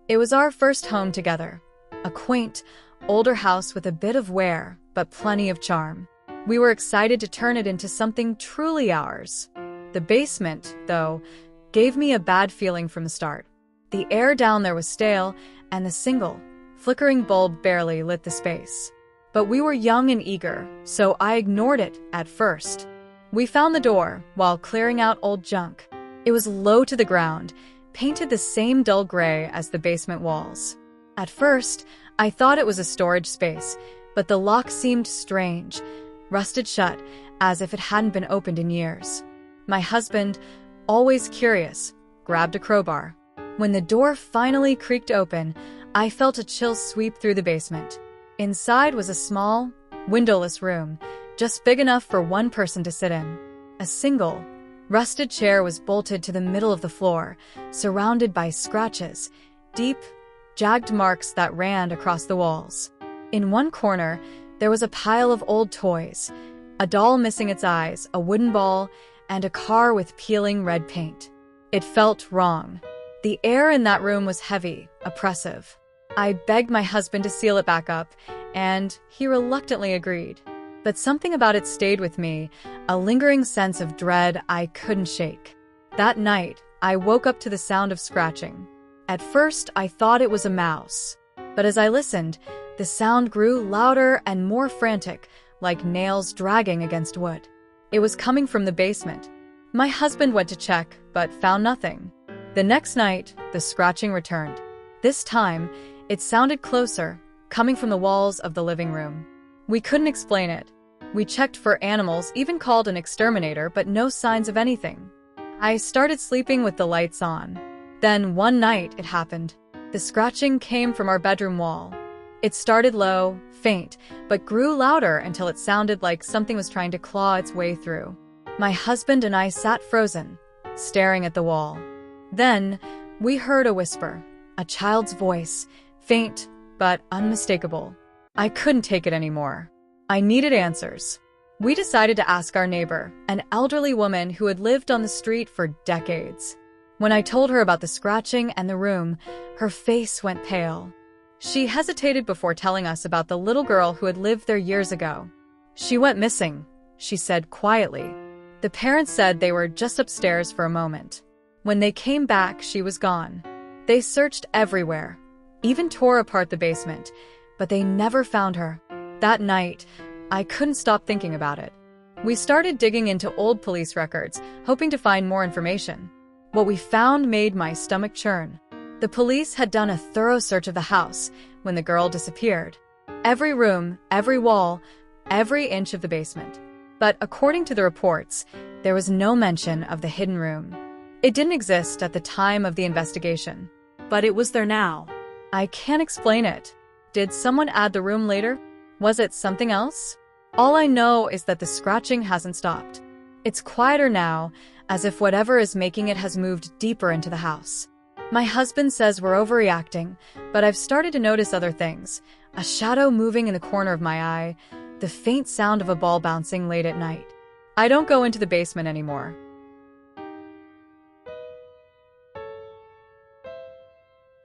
It was our first home together, a quaint, older house with a bit of wear, but plenty of charm. We were excited to turn it into something truly ours. The basement, though, gave me a bad feeling from the start. The air down there was stale, and the single, flickering bulb barely lit the space. But we were young and eager, so I ignored it at first. We found the door while clearing out old junk. It was low to the ground, painted the same dull gray as the basement walls. At first, I thought it was a storage space, but the lock seemed strange, rusted shut, as if it hadn't been opened in years. My husband, always curious, grabbed a crowbar. When the door finally creaked open, I felt a chill sweep through the basement. Inside was a small, windowless room, just big enough for one person to sit in. A single, rusted chair was bolted to the middle of the floor, surrounded by scratches, deep, jagged marks that ran across the walls. In one corner, there was a pile of old toys, a doll missing its eyes, a wooden ball, and a car with peeling red paint. It felt wrong. The air in that room was heavy, oppressive. I begged my husband to seal it back up, and he reluctantly agreed. But something about it stayed with me, a lingering sense of dread I couldn't shake. That night, I woke up to the sound of scratching. At first, I thought it was a mouse. But as I listened, the sound grew louder and more frantic, like nails dragging against wood. It was coming from the basement. My husband went to check, but found nothing. The next night, the scratching returned. This time, it sounded closer, coming from the walls of the living room. We couldn't explain it. We checked for animals, even called an exterminator, but no signs of anything. I started sleeping with the lights on. Then one night, it happened. The scratching came from our bedroom wall. It started low, faint, but grew louder until it sounded like something was trying to claw its way through. My husband and I sat frozen, staring at the wall. Then, we heard a whisper, a child's voice, faint but unmistakable. I couldn't take it anymore. I needed answers. We decided to ask our neighbor, an elderly woman who had lived on the street for decades. When I told her about the scratching and the room, her face went pale. She hesitated before telling us about the little girl who had lived there years ago. "She went missing," she said quietly. The parents said they were just upstairs for a moment. When they came back, she was gone. They searched everywhere, even tore apart the basement, but they never found her. That night, I couldn't stop thinking about it. We started digging into old police records, hoping to find more information. What we found made my stomach churn. The police had done a thorough search of the house when the girl disappeared. Every room, every wall, every inch of the basement. But according to the reports, there was no mention of the hidden room. It didn't exist at the time of the investigation. But it was there now. I can't explain it. Did someone add the room later? Was it something else? All I know is that the scratching hasn't stopped. It's quieter now, as if whatever is making it has moved deeper into the house. My husband says we're overreacting, but I've started to notice other things. A shadow moving in the corner of my eye, the faint sound of a ball bouncing late at night. I don't go into the basement anymore.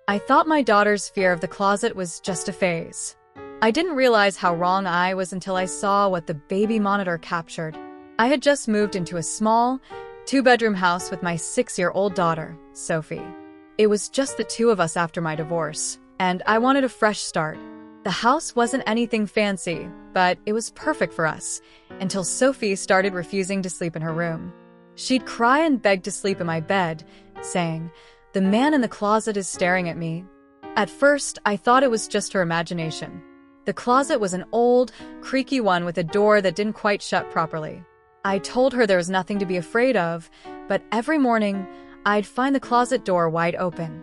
I thought my daughter's fear of the closet was just a phase. I didn't realize how wrong I was until I saw what the baby monitor captured. I had just moved into a small, two-bedroom house with my 6-year-old daughter, Sophie. It was just the two of us after my divorce, and I wanted a fresh start. The house wasn't anything fancy, but it was perfect for us, until Sophie started refusing to sleep in her room. She'd cry and beg to sleep in my bed, saying, "The man in the closet is staring at me." At first, I thought it was just her imagination. The closet was an old, creaky one with a door that didn't quite shut properly. I told her there was nothing to be afraid of, but every morning, I'd find the closet door wide open,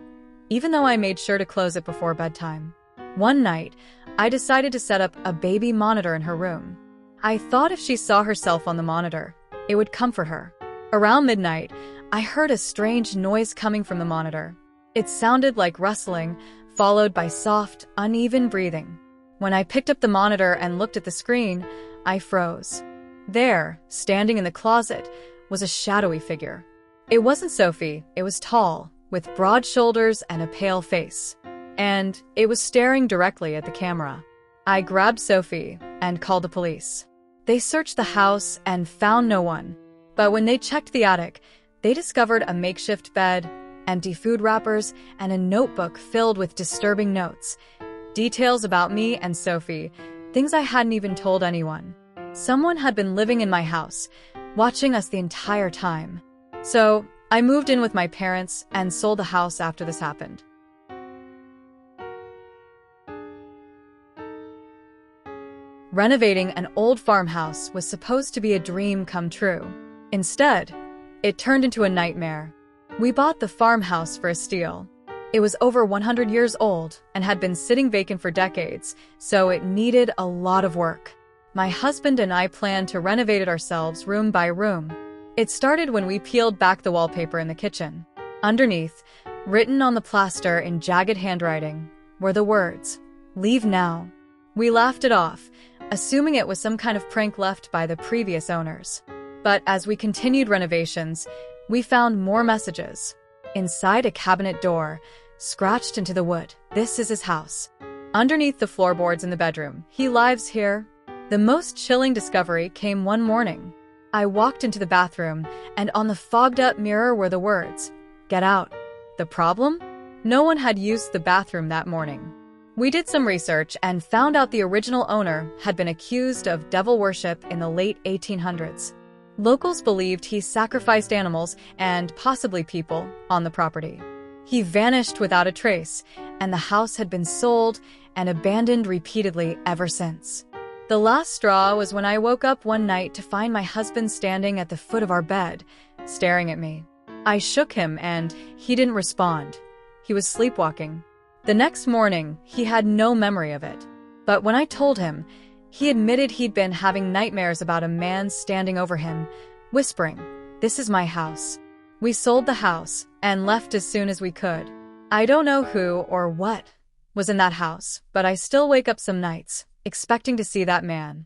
even though I made sure to close it before bedtime. One night, I decided to set up a baby monitor in her room. I thought if she saw herself on the monitor, it would comfort her. Around midnight, I heard a strange noise coming from the monitor. It sounded like rustling, followed by soft, uneven breathing. When I picked up the monitor and looked at the screen, I froze. There, standing in the closet, was a shadowy figure. It wasn't Sophie, it was tall, with broad shoulders and a pale face. and it was staring directly at the camera. I grabbed Sophie and called the police. They searched the house and found no one. But when they checked the attic, they discovered a makeshift bed, empty food wrappers, and a notebook filled with disturbing notes. Details about me and Sophie, things I hadn't even told anyone. Someone had been living in my house, watching us the entire time. So I moved in with my parents and sold the house after this happened. Renovating an old farmhouse was supposed to be a dream come true. Instead, it turned into a nightmare. We bought the farmhouse for a steal. It was over 100 years old and had been sitting vacant for decades, so it needed a lot of work. My husband and I planned to renovate it ourselves room by room. It started when we peeled back the wallpaper in the kitchen. Underneath, written on the plaster in jagged handwriting, were the words, "Leave now." We laughed it off, assuming it was some kind of prank left by the previous owners. But as we continued renovations, we found more messages. Inside a cabinet door, scratched into the wood, "This is his house." Underneath the floorboards in the bedroom, "He lives here." The most chilling discovery came one morning. I walked into the bathroom, and on the fogged-up mirror were the words, "Get out." The problem? No one had used the bathroom that morning. We did some research and found out the original owner had been accused of devil worship in the late 1800s. Locals believed he sacrificed animals and possibly people on the property. He vanished without a trace, and the house had been sold and abandoned repeatedly ever since. The last straw was when I woke up one night to find my husband standing at the foot of our bed, staring at me. I shook him and he didn't respond. He was sleepwalking. The next morning, he had no memory of it. But when I told him, he admitted he'd been having nightmares about a man standing over him, whispering, "This is my house." We sold the house and left as soon as we could. I don't know who or what was in that house, but I still wake up some nights, expecting to see that man.